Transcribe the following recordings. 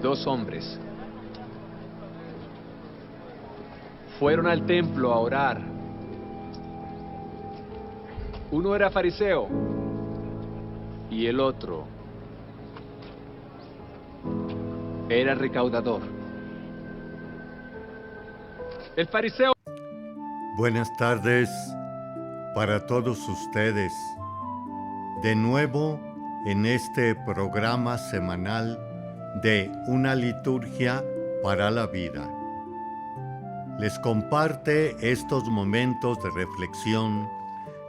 Dos hombres fueron al templo a orar. Uno era fariseo y el otro era recaudador. El fariseo... Buenas tardes para todos ustedes. De nuevo en este programa semanal de Una liturgia para la vida. Les comparte estos momentos de reflexión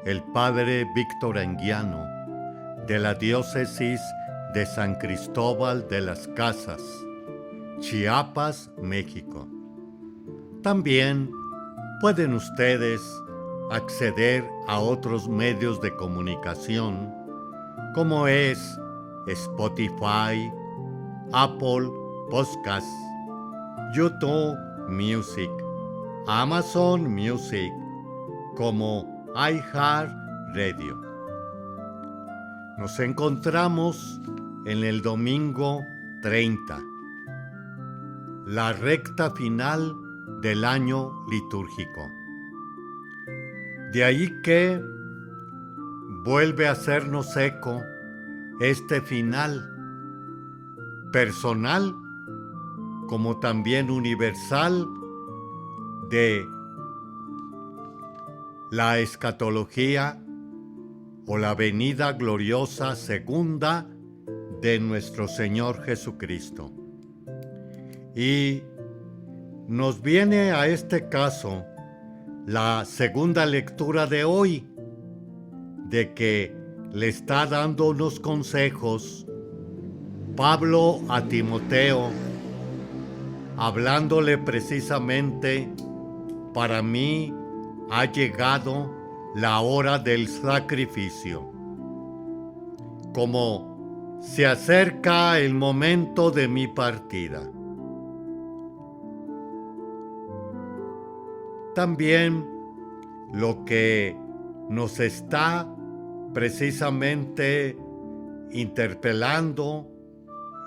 el Padre Víctor Anguiano, de la Diócesis de San Cristóbal de las Casas, Chiapas, México. También pueden ustedes acceder a otros medios de comunicación, como es Spotify, Apple Podcasts, YouTube Music, Amazon Music, como iHeartRadio. Nos encontramos en el domingo 30, la recta final del año litúrgico. De ahí que vuelve a hacernos eco este final, personal como también universal, de la escatología o la venida gloriosa segunda de nuestro Señor Jesucristo. Y nos viene a este caso la segunda lectura de hoy, de que le está dando unos consejos Pablo a Timoteo, hablándole precisamente: para mí ha llegado la hora del sacrificio. Como se acerca el momento de mi partida. También lo que nos está precisamente interpelando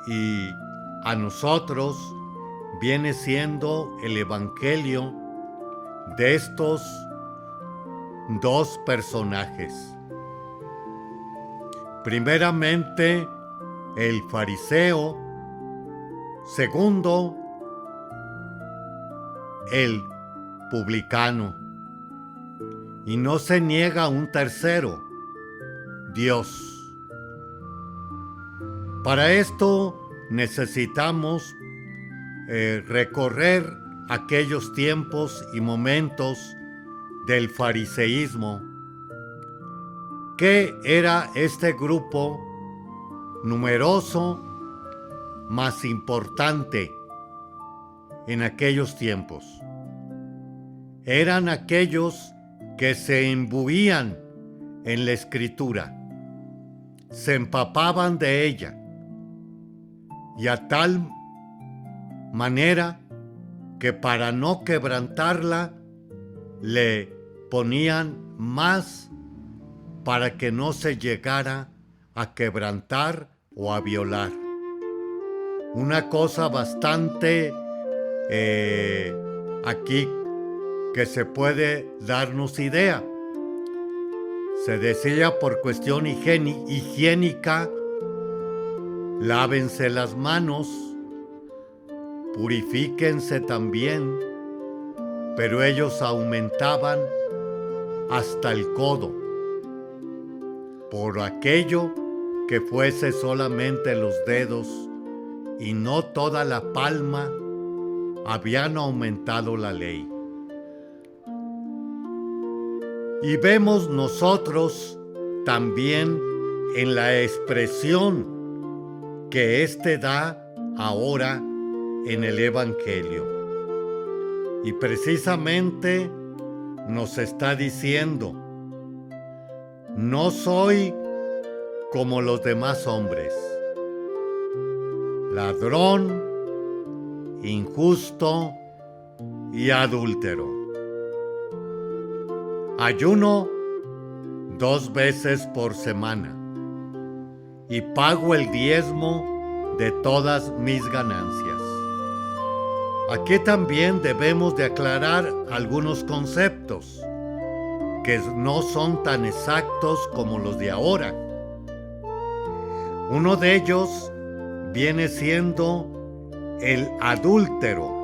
y a nosotros viene siendo el evangelio de estos dos personajes. Primeramente, el fariseo. Segundo, el publicano. Y no se niega un tercero: Dios. Para esto necesitamos recorrer aquellos tiempos y momentos del fariseísmo, que era este grupo numeroso, más importante en aquellos tiempos. Eran aquellos que se imbuían en la Escritura, se empapaban de ella, y a tal manera que para no quebrantarla le ponían más para que no se llegara a quebrantar o a violar. Una cosa bastante aquí que se puede darnos idea. Se decía por cuestión higiénica: lávense las manos, purifíquense también, pero ellos aumentaban hasta el codo, por aquello que fuese solamente los dedos y no toda la palma, habían aumentado la ley. Y vemos nosotros también en la expresión que éste da ahora en el Evangelio. Y precisamente nos está diciendo: no soy como los demás hombres, ladrón, injusto y adúltero. Ayuno 2 veces por semana y pago el diezmo de todas mis ganancias. Aquí también debemos de aclarar algunos conceptos que no son tan exactos como los de ahora. Uno de ellos viene siendo el adúltero,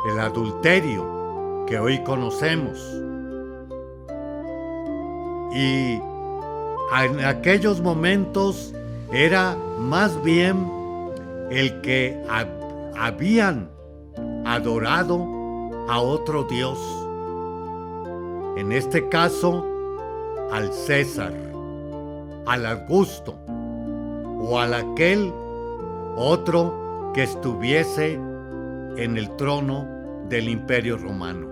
el adulterio que hoy conocemos. Y en aquellos momentos era más bien el que habían adorado a otro Dios. En este caso, al César, al Augusto o al aquel otro que estuviese en el trono del Imperio Romano.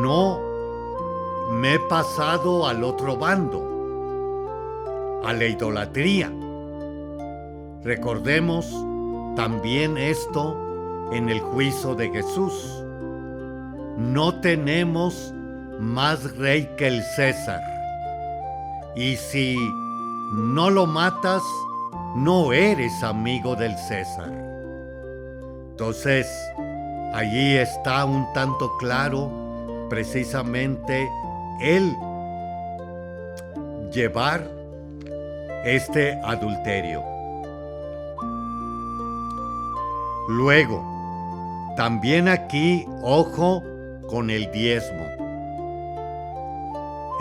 No me he pasado al otro bando, a la idolatría. Recordemos también esto en el juicio de Jesús. No tenemos más rey que el César. Y si no lo matas, no eres amigo del César. Entonces, allí está un tanto claro precisamente el llevar este adulterio. Luego, también aquí, ojo con el diezmo.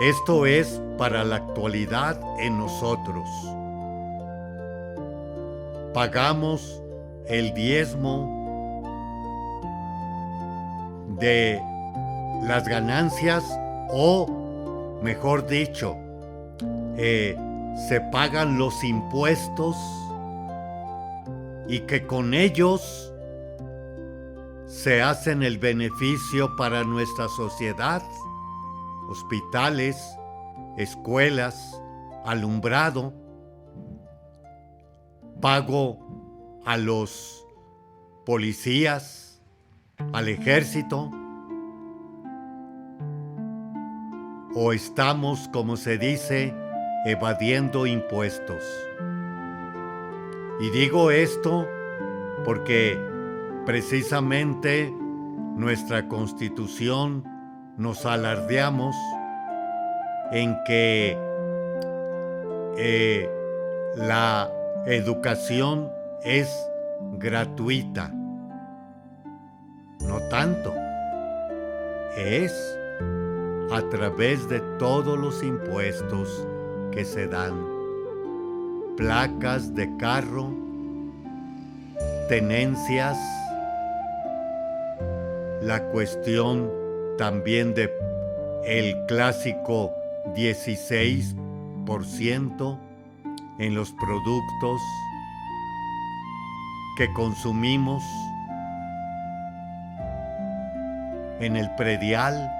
Esto es para la actualidad en nosotros. Pagamos el diezmo de las ganancias, o mejor dicho, se pagan los impuestos y que con ellos se hacen el beneficio para nuestra sociedad, hospitales, escuelas, alumbrado. Pago a los policías, al ejército, o estamos, como se dice, evadiendo impuestos. Y digo esto porque precisamente nuestra Constitución nos alardeamos en que la educación es gratuita. No tanto. Es a través de todos los impuestos que se dan. Placas de carro, tenencias, la cuestión también de el clásico 16% en los productos que consumimos, en el predial,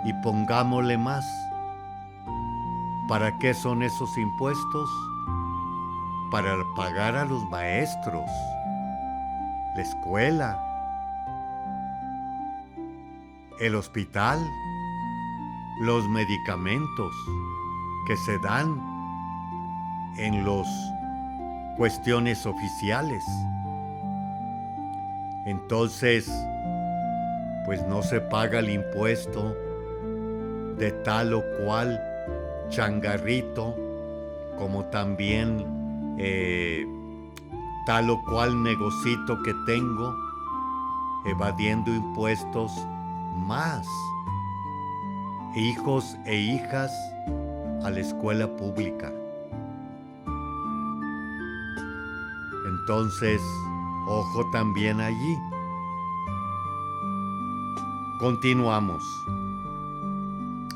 y pongámosle más. ¿Para qué son esos impuestos? Para pagar a los maestros, la escuela, el hospital, los medicamentos que se dan en las cuestiones oficiales. Entonces, pues no se paga el impuesto de tal o cual changarrito, como también tal o cual negocito que tengo, evadiendo impuestos, más hijos e hijas a la escuela pública. Entonces, ojo también allí. Continuamos.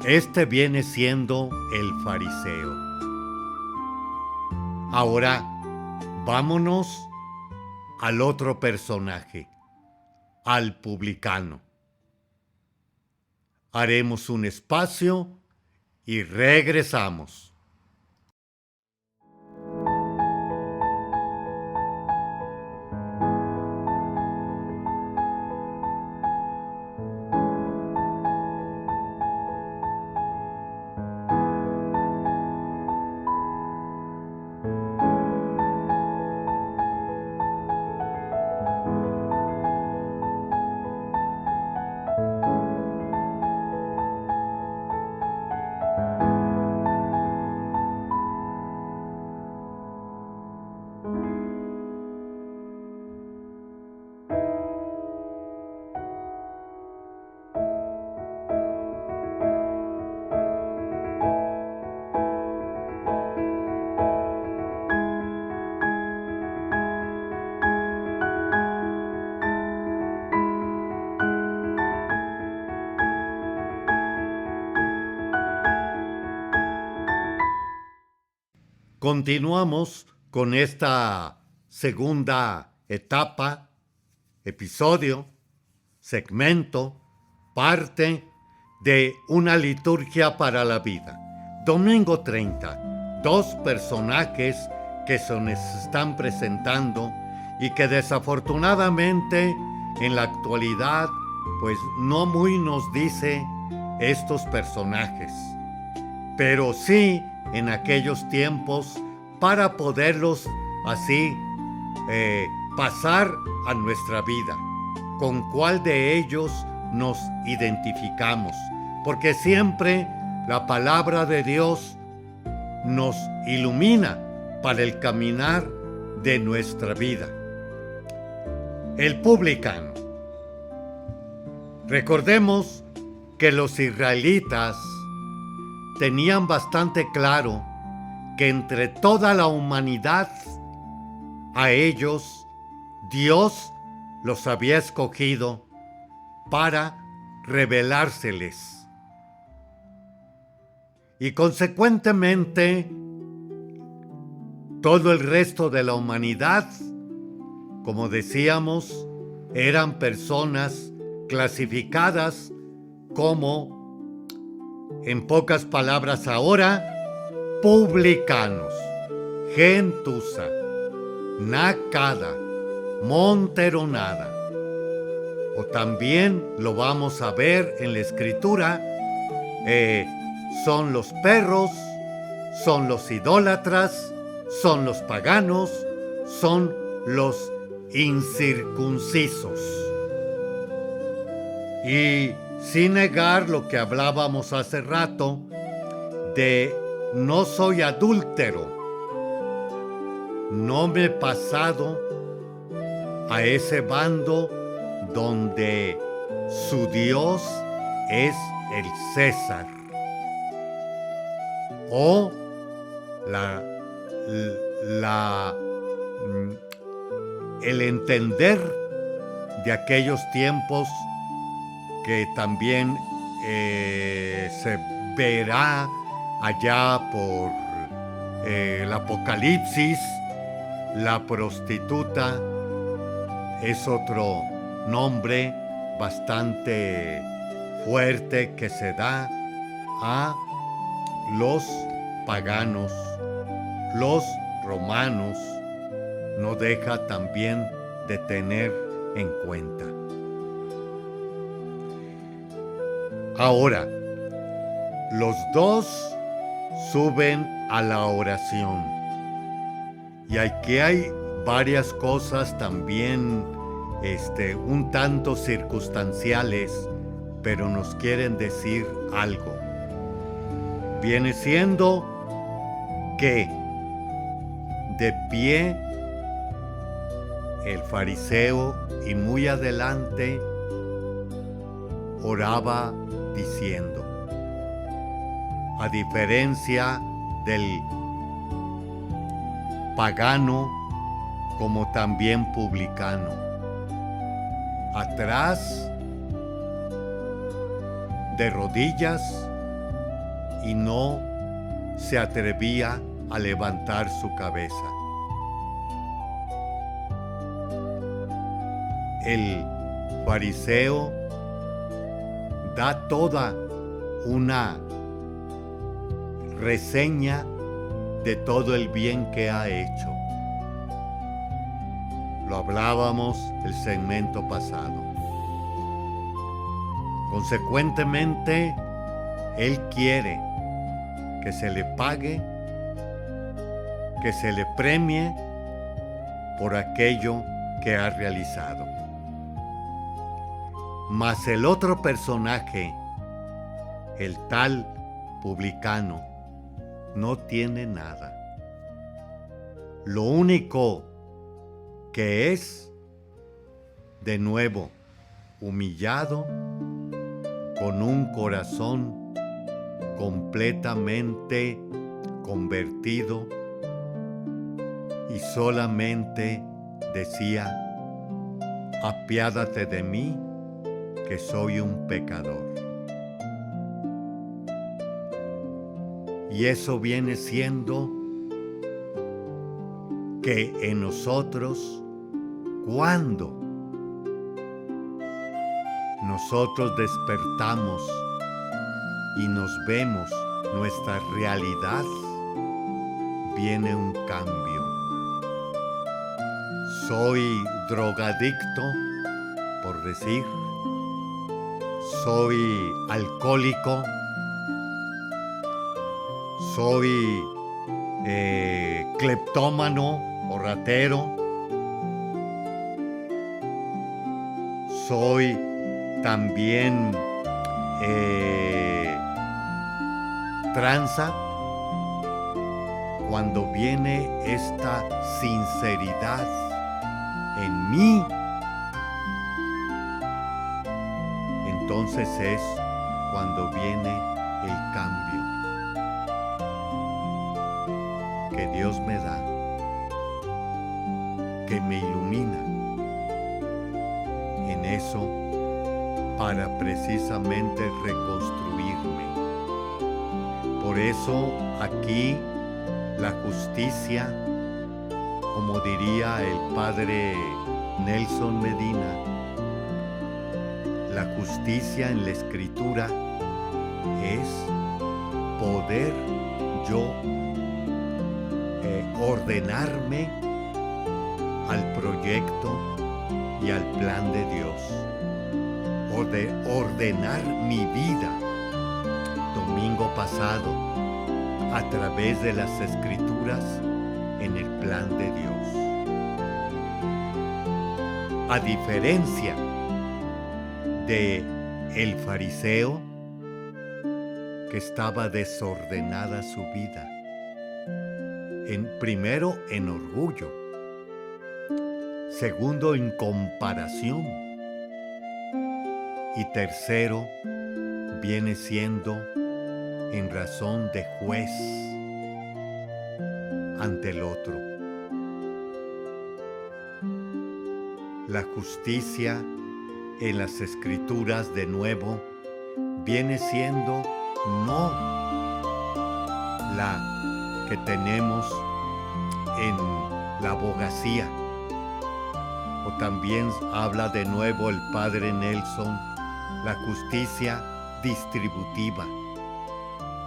Este viene siendo el fariseo. Ahora, vámonos al otro personaje, al publicano. Haremos un espacio y regresamos. continuamos con esta segunda etapa, episodio, segmento, parte de una liturgia para la vida. Domingo 30, dos personajes que se nos están presentando y que desafortunadamente en la actualidad pues no muy nos dice estos personajes, pero sí en aquellos tiempos para poderlos así pasar a nuestra vida. ¿Con cuál de ellos nos identificamos? Porque siempre la palabra de Dios nos ilumina para el caminar de nuestra vida. El publicano. Recordemos que los israelitas tenían bastante claro que entre toda la humanidad, a ellos Dios los había escogido para revelárseles. Y consecuentemente, todo el resto de la humanidad, como decíamos, eran personas clasificadas como, en pocas palabras ahora, publicanos, gentuza, nacada, monteronada. O también lo vamos a ver en la escritura, son los perros, son los idólatras, son los paganos, son los incircuncisos. Y sin negar lo que hablábamos hace rato de no soy adúltero, no me he pasado a ese bando donde su Dios es el César, o el entender de aquellos tiempos que también se verá allá por el Apocalipsis. La prostituta es otro nombre bastante fuerte que se da a los paganos. Los romanos no deja también de tener en cuenta. Ahora, los dos suben a la oración. Y aquí hay varias cosas también un tanto circunstanciales, pero nos quieren decir algo. Viene siendo que de pie el fariseo y muy adelante oraba diciendo, a diferencia del pagano como también publicano, atrás de rodillas, y no se atrevía a levantar su cabeza. El fariseo da toda una reseña de todo el bien que ha hecho. Lo hablábamos el segmento pasado. Consecuentemente, él quiere que se le pague, que se le premie por aquello que ha realizado. Mas el otro personaje, el tal publicano, no tiene nada. Lo único que es, de nuevo, humillado, con un corazón completamente convertido, y solamente decía, apiádate de mí, que soy un pecador. Y eso viene siendo que en nosotros, cuando nosotros despertamos y nos vemos nuestra realidad, viene un cambio. Soy drogadicto, por decir, soy alcohólico, soy cleptómano o ratero, soy también tranza. Cuando viene esta sinceridad en mí, entonces es cuando viene el cambio que Dios me da, que me ilumina en eso para precisamente reconstruirme. Por eso aquí la justicia, como diría el padre Nelson Medina, la justicia en la escritura es poder yo ordenarme al proyecto y al plan de Dios, o de ordenar mi vida. Domingo pasado, a través de las escrituras, en el plan de Dios. A diferencia de el fariseo, que estaba desordenada su vida, primero en orgullo, segundo en comparación, y tercero viene siendo en razón de juez ante el otro. La justicia en las escrituras, de nuevo, viene siendo no la que tenemos en la abogacía, o también habla de nuevo el padre Nelson, la justicia distributiva,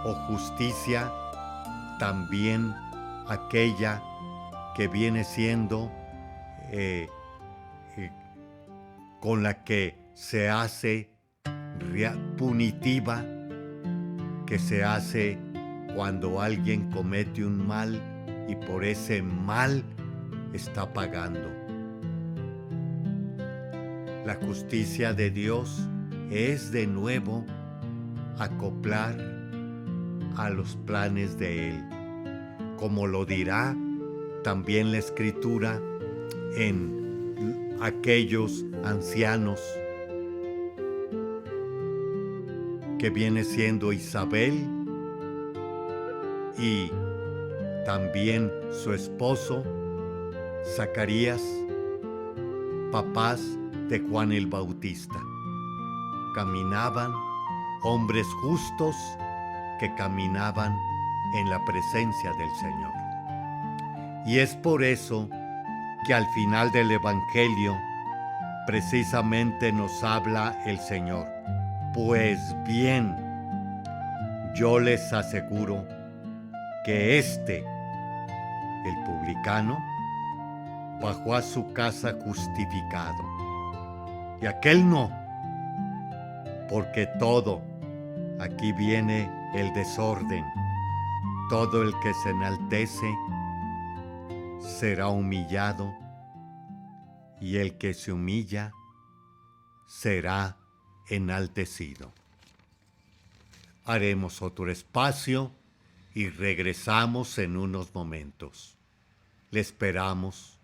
o justicia también aquella que viene siendo con la que se hace punitiva, que se hace cuando alguien comete un mal y por ese mal está pagando. La justicia de Dios es de nuevo acoplar a los planes de Él, como lo dirá también la Escritura en aquellos ancianos que viene siendo Isabel y también su esposo Zacarías, papás de Juan el Bautista. Caminaban hombres justos que caminaban en la presencia del Señor. Y es por eso que al final del Evangelio precisamente nos habla el Señor. Pues bien, yo les aseguro que el publicano, bajó a su casa justificado, y aquel no, porque todo, aquí viene el desorden, todo el que se enaltece será humillado, y el que se humilla será enaltecido. Haremos otro espacio y regresamos en unos momentos. Le esperamos.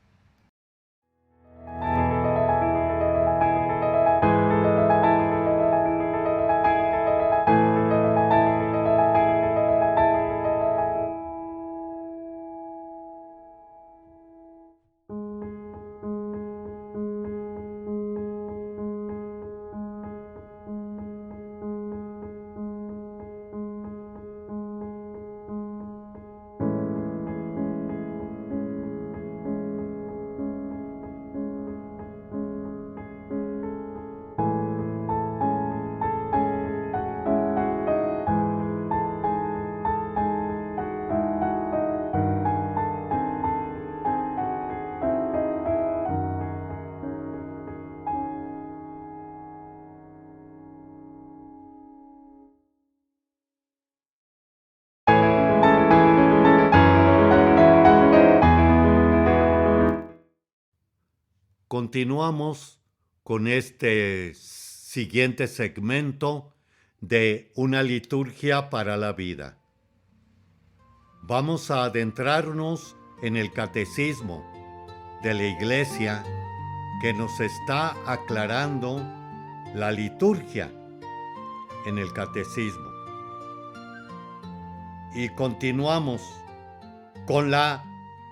continuamos con este siguiente segmento de una liturgia para la vida. Vamos a adentrarnos en el catecismo de la Iglesia que nos está aclarando la liturgia en el catecismo. Y continuamos con la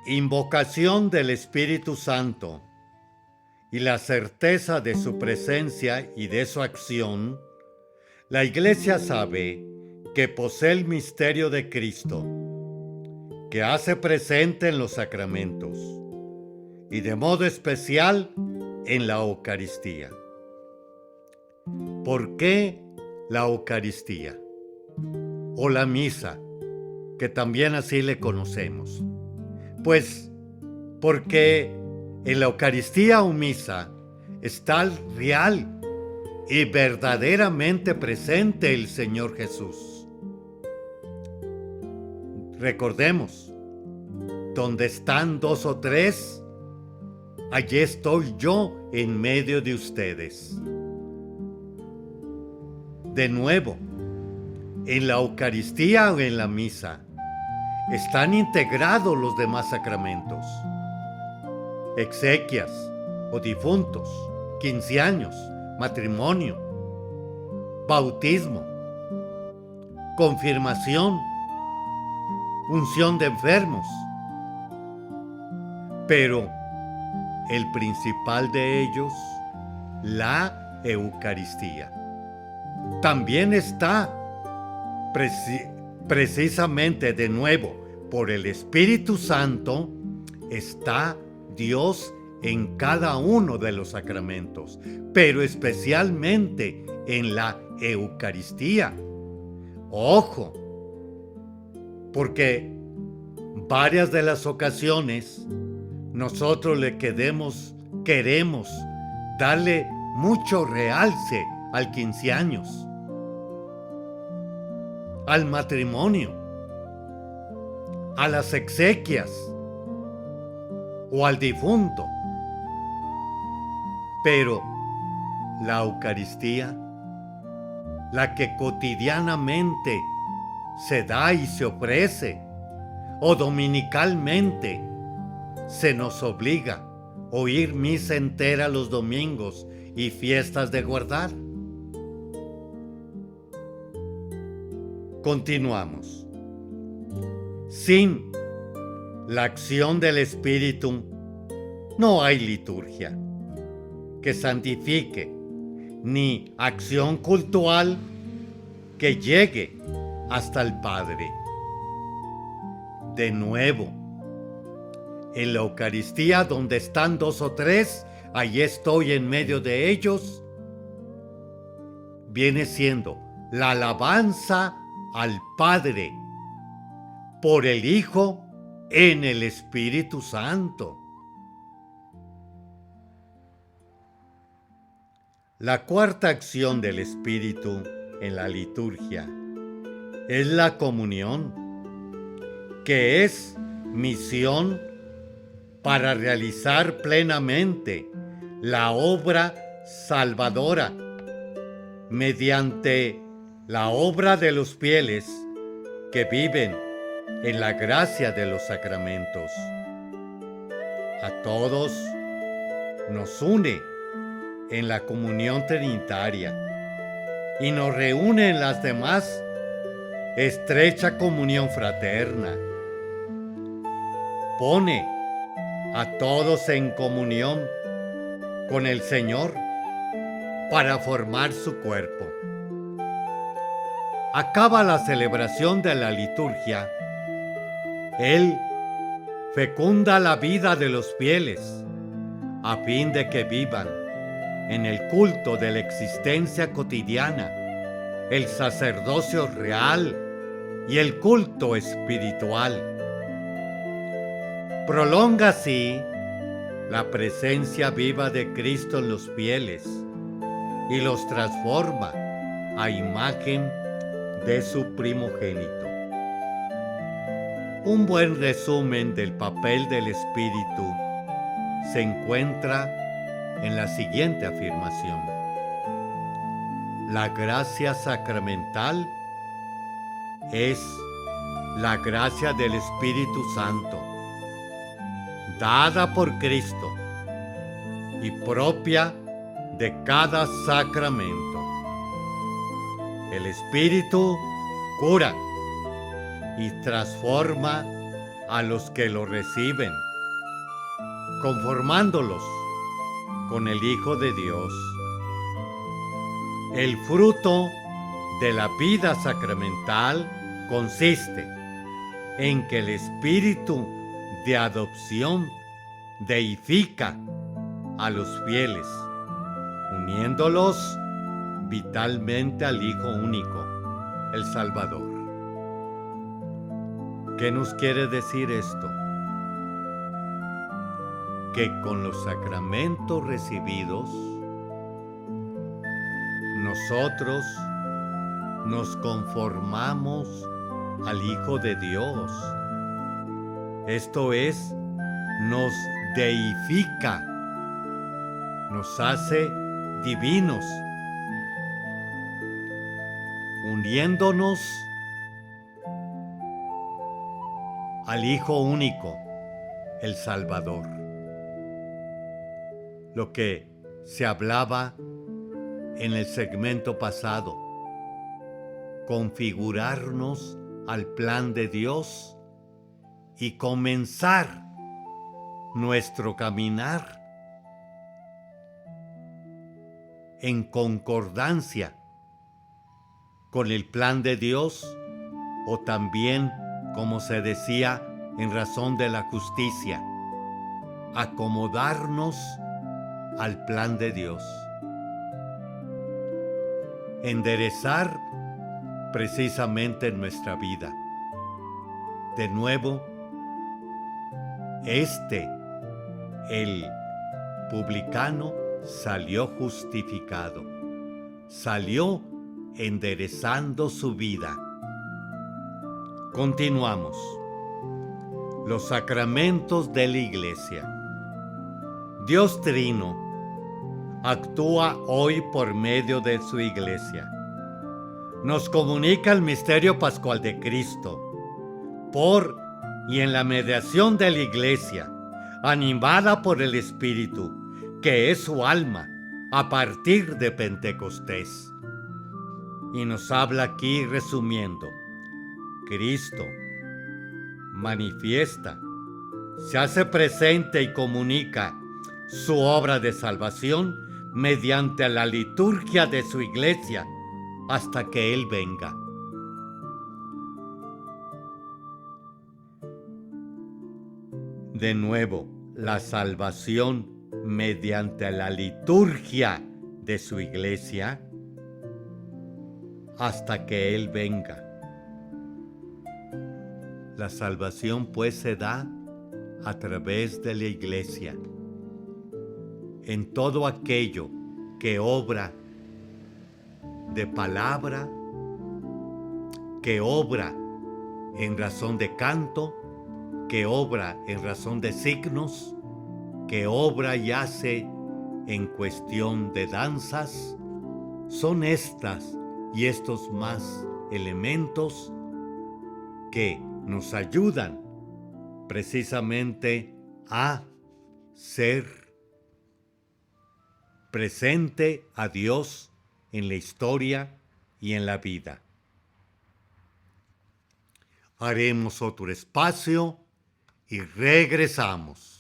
invocación del Espíritu Santo y la certeza de su presencia y de su acción. La Iglesia sabe que posee el misterio de Cristo, que hace presente en los sacramentos y de modo especial en la Eucaristía. ¿Por qué la Eucaristía? O la misa, que también así le conocemos. Pues porque en la Eucaristía o misa está real y verdaderamente presente el Señor Jesús. Recordemos, donde están dos o tres, allí estoy yo en medio de ustedes. De nuevo, en la Eucaristía o en la misa están integrados los demás sacramentos: exequias o difuntos, 15 años, matrimonio, bautismo, confirmación, unción de enfermos. Pero el principal de ellos, la Eucaristía, también está precisamente de nuevo por el Espíritu Santo, está Dios en cada uno de los sacramentos, pero especialmente en la Eucaristía. Ojo, porque varias de las ocasiones nosotros queremos darle mucho realce al 15 años, al matrimonio, a las exequias o al difunto. Pero la Eucaristía, la que cotidianamente se da y se ofrece, o dominicalmente se nos obliga a oír misa entera los domingos y fiestas de guardar. Continuamos. Sin la acción del Espíritu no hay liturgia que santifique, ni acción cultural que llegue hasta el Padre. De nuevo, en la Eucaristía, donde están dos o tres, allí estoy en medio de ellos, viene siendo la alabanza al Padre por el Hijo en el Espíritu Santo. La cuarta acción del Espíritu en la liturgia es la comunión, que es misión para realizar plenamente la obra salvadora mediante la obra de los fieles que viven en la gracia de los sacramentos. A todos nos une en la comunión trinitaria y nos reúne en las demás estrecha comunión fraterna. Pone a todos en comunión con el Señor para formar su cuerpo. Acaba la celebración de la liturgia. Él fecunda la vida de los fieles a fin de que vivan en el culto de la existencia cotidiana, el sacerdocio real y el culto espiritual. Prolonga así la presencia viva de Cristo en los fieles y los transforma a imagen de su primogénito. Un buen resumen del papel del Espíritu se encuentra en la siguiente afirmación: la gracia sacramental es la gracia del Espíritu Santo, dada por Cristo y propia de cada sacramento. El Espíritu cura y transforma a los que lo reciben, conformándolos con el Hijo de Dios. El fruto de la vida sacramental consiste en que el Espíritu de adopción deifica a los fieles, uniéndolos vitalmente al Hijo único, el Salvador. ¿Qué nos quiere decir esto? Que con los sacramentos recibidos, nosotros nos conformamos al Hijo de Dios. Esto es, nos deifica, nos hace divinos, uniéndonos al Hijo único, el Salvador. Lo que se hablaba en el segmento pasado, configurarnos al plan de Dios y comenzar nuestro caminar en concordancia con el plan de Dios, o también, como se decía, en razón de la justicia, acomodarnos al plan de Dios. Enderezar precisamente nuestra vida. De nuevo, el publicano salió justificado, salió enderezando su vida. Continuamos. Los sacramentos de la Iglesia. Dios Trino actúa hoy por medio de su Iglesia. Nos comunica el misterio pascual de Cristo por y en la mediación de la Iglesia, animada por el Espíritu, que es su alma, a partir de Pentecostés. Y nos habla aquí resumiendo: Cristo manifiesta, se hace presente y comunica su obra de salvación mediante la liturgia de su Iglesia hasta que Él venga. De nuevo, la salvación mediante la liturgia de su Iglesia hasta que Él venga. La salvación pues se da a través de la Iglesia, en todo aquello que obra de palabra, que obra en razón de canto, que obra en razón de signos, que obra y hace en cuestión de danzas. Son estas y estos más elementos que nos ayudan precisamente a ser presente a Dios en la historia y en la vida. Haremos otro espacio y regresamos.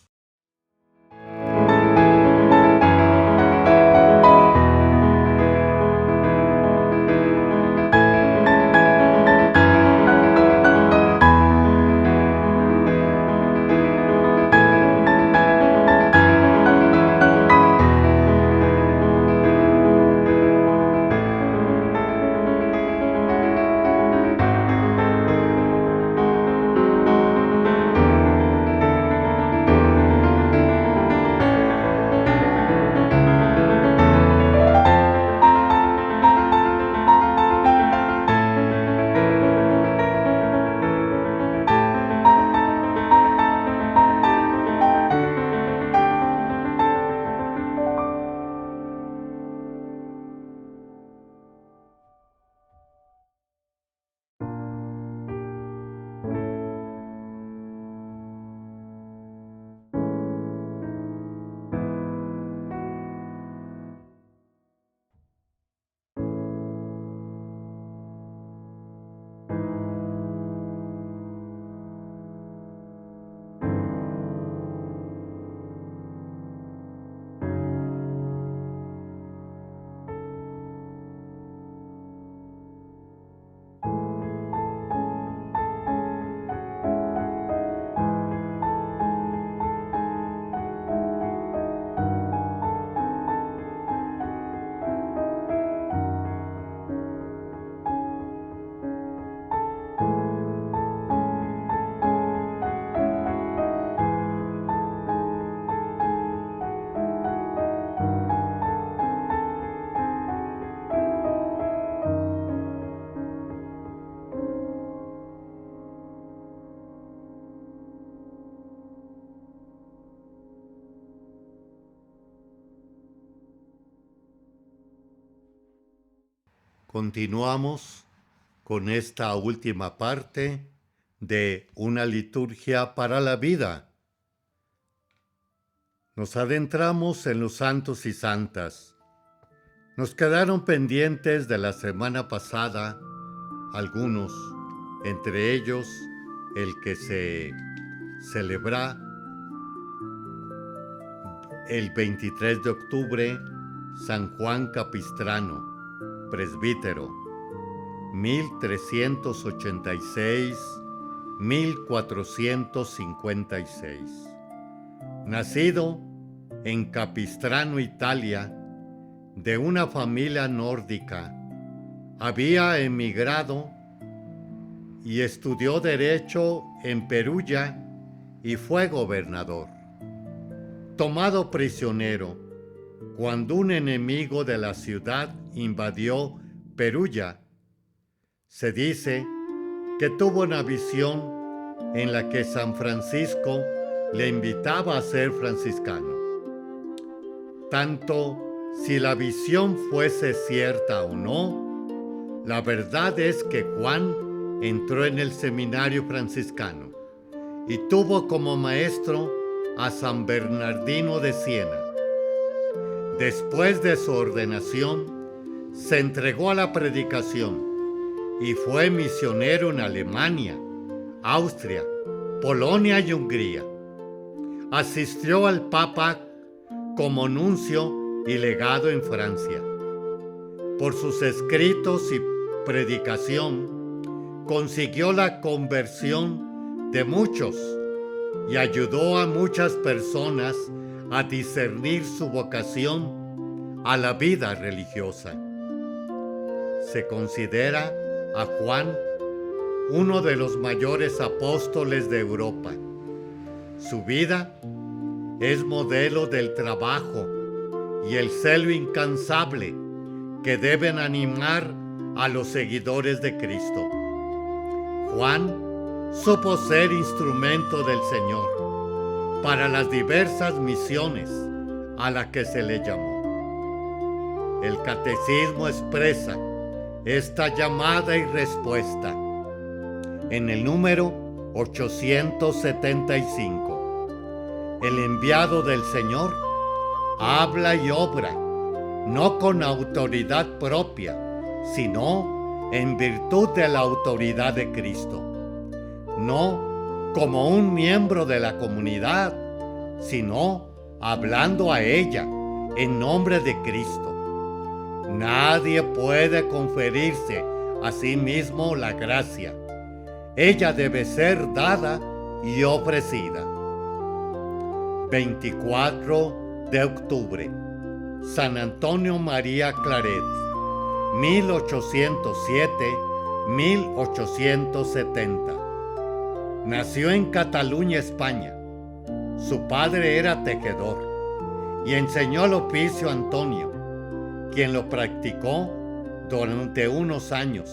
Continuamos con esta última parte de una liturgia para la vida. Nos adentramos en los santos y santas. Nos quedaron pendientes de la semana pasada algunos, entre ellos el que se celebra el 23 de octubre, San Juan Capistrano, presbítero, 1386-1456. Nacido en Capistrano, Italia, de una familia nórdica, había emigrado y estudió Derecho en Perugia y fue gobernador. Tomado prisionero, cuando un enemigo de la ciudad invadió Perugia, se dice que tuvo una visión en la que San Francisco le invitaba a ser franciscano. Tanto si la visión fuese cierta o no, la verdad es que Juan entró en el seminario franciscano y tuvo como maestro a San Bernardino de Siena. Después de su ordenación, se entregó a la predicación y fue misionero en Alemania, Austria, Polonia y Hungría. Asistió al Papa como nuncio y legado en Francia. Por sus escritos y predicación, consiguió la conversión de muchos y ayudó a muchas personas a discernir su vocación a la vida religiosa. Se considera a Juan uno de los mayores apóstoles de Europa. Su vida es modelo del trabajo y el celo incansable que deben animar a los seguidores de Cristo. Juan supo ser instrumento del Señor para las diversas misiones a las que se le llamó. El catecismo expresa esta llamada y respuesta en el número 875. El enviado del Señor habla y obra, no con autoridad propia, sino en virtud de la autoridad de Cristo. No como un miembro de la comunidad, sino hablando a ella en nombre de Cristo. Nadie puede conferirse a sí mismo la gracia. Ella debe ser dada y ofrecida. 24 de octubre. San Antonio María Claret, 1807-1870. Nació en Cataluña, España. Su padre era tejedor y enseñó el oficio a Antonio, quien lo practicó durante unos años,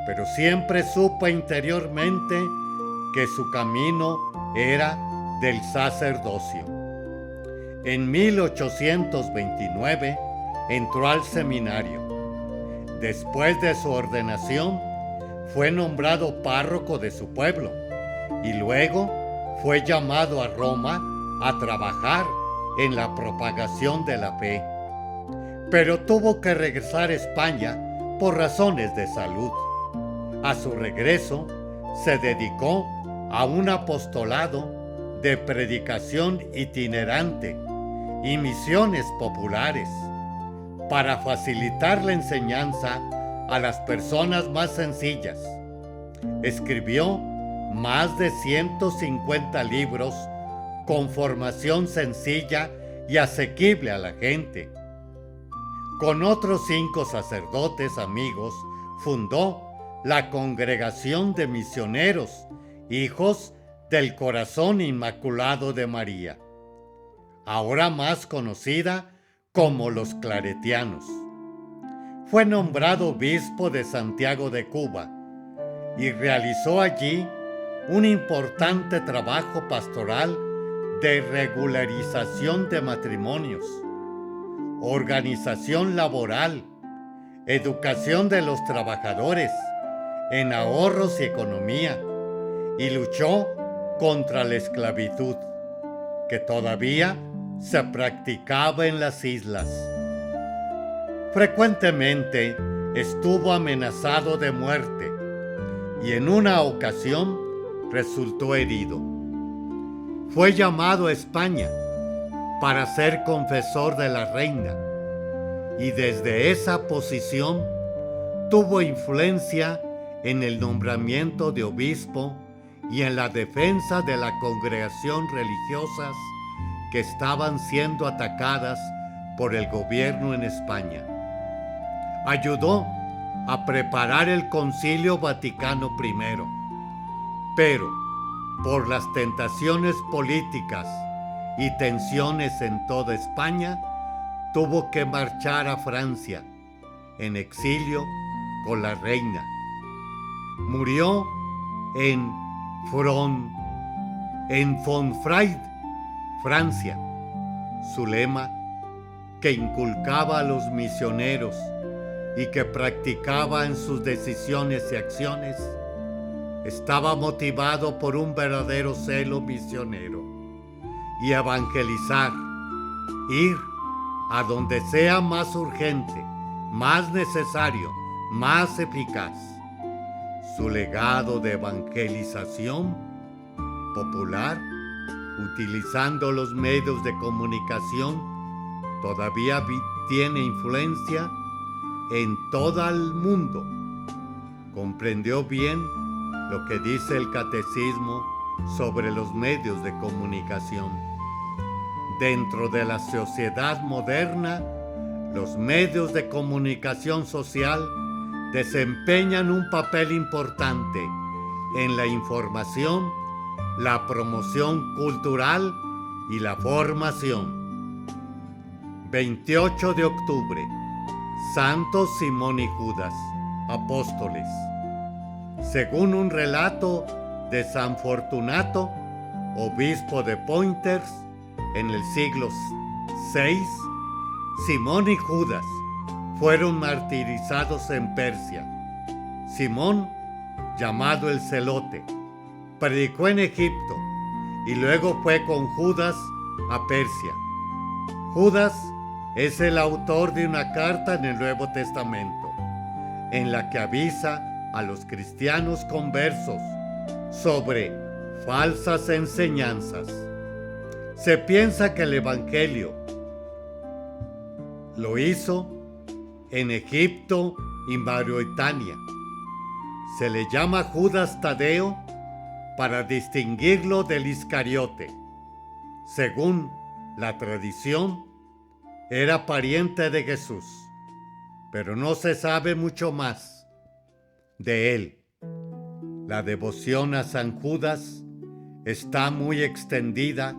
pero siempre supo interiormente que su camino era del sacerdocio. En 1829 entró al seminario. Después de su ordenación, fue nombrado párroco de su pueblo y luego fue llamado a Roma a trabajar en la propagación de la fe. Pero tuvo que regresar a España por razones de salud. A su regreso, se dedicó a un apostolado de predicación itinerante y misiones populares para facilitar la enseñanza a las personas más sencillas. Escribió más de 150 libros con formación sencilla y asequible a la gente. Con otros 5 sacerdotes amigos, fundó la Congregación de Misioneros, Hijos del Corazón Inmaculado de María, ahora más conocida como los Claretianos. Fue nombrado obispo de Santiago de Cuba y realizó allí un importante trabajo pastoral de regularización de matrimonios, organización laboral, educación de los trabajadores, en ahorros y economía, y luchó contra la esclavitud, que todavía se practicaba en las islas. Frecuentemente estuvo amenazado de muerte y en una ocasión resultó herido. Fue llamado a España para ser confesor de la reina y desde esa posición tuvo influencia en el nombramiento de obispo y en la defensa de la congregación religiosas que estaban siendo atacadas por el gobierno en España. Ayudó a preparar el Concilio Vaticano I, pero por las tentaciones políticas y tensiones en toda España, tuvo que marchar a Francia en exilio con la reina. Murió en Fonfraidt, Francia. Su lema, que inculcaba a los misioneros y que practicaba en sus decisiones y acciones, estaba motivado por un verdadero celo misionero y evangelizar, ir a donde sea más urgente, más necesario, más eficaz. Su legado de evangelización popular, utilizando los medios de comunicación, todavía tiene influencia en todo el mundo. Comprendió bien lo que dice el catecismo sobre los medios de comunicación. Dentro de la sociedad moderna, los medios de comunicación social desempeñan un papel importante en la información, la promoción cultural y la formación. 28 de octubre, Santos Simón y Judas, apóstoles. Según un relato de San Fortunato, obispo de Poitiers, en el siglo VI, Simón y Judas fueron martirizados en Persia. Simón, llamado el Celote, predicó en Egipto y luego fue con Judas a Persia. Judas es el autor de una carta en el Nuevo Testamento, en la que avisa a los cristianos conversos sobre falsas enseñanzas. Se piensa que el Evangelio lo hizo en Egipto y Mauritania. Se le llama Judas Tadeo para distinguirlo del Iscariote. Según la tradición, era pariente de Jesús, pero no se sabe mucho más de él. La devoción a San Judas está muy extendida,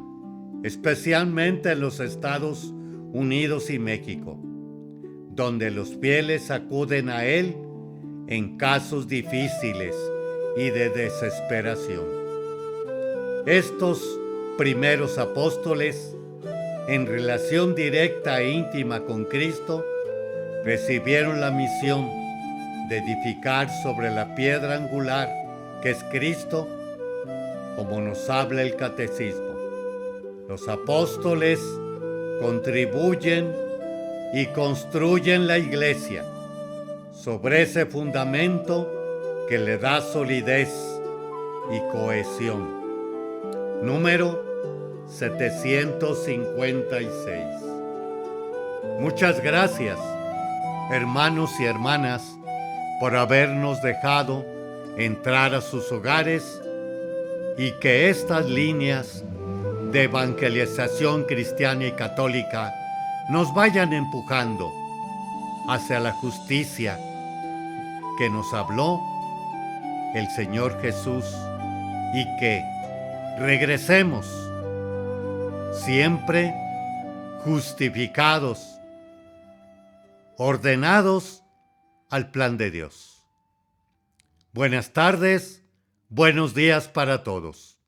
especialmente en los Estados Unidos y México, donde los fieles acuden a él en casos difíciles y de desesperación. Estos primeros apóstoles, en relación directa e íntima con Cristo, recibieron la misión de edificar sobre la piedra angular que es Cristo, como nos habla el catecismo. Los apóstoles contribuyen y construyen la iglesia sobre ese fundamento que le da solidez y cohesión. Número 756. Muchas gracias, hermanos y hermanas, por habernos dejado entrar a sus hogares y que estas líneas de evangelización cristiana y católica nos vayan empujando hacia la justicia que nos habló el Señor Jesús y que regresemos siempre justificados, ordenados al plan de Dios. Buenas tardes, buenos días para todos.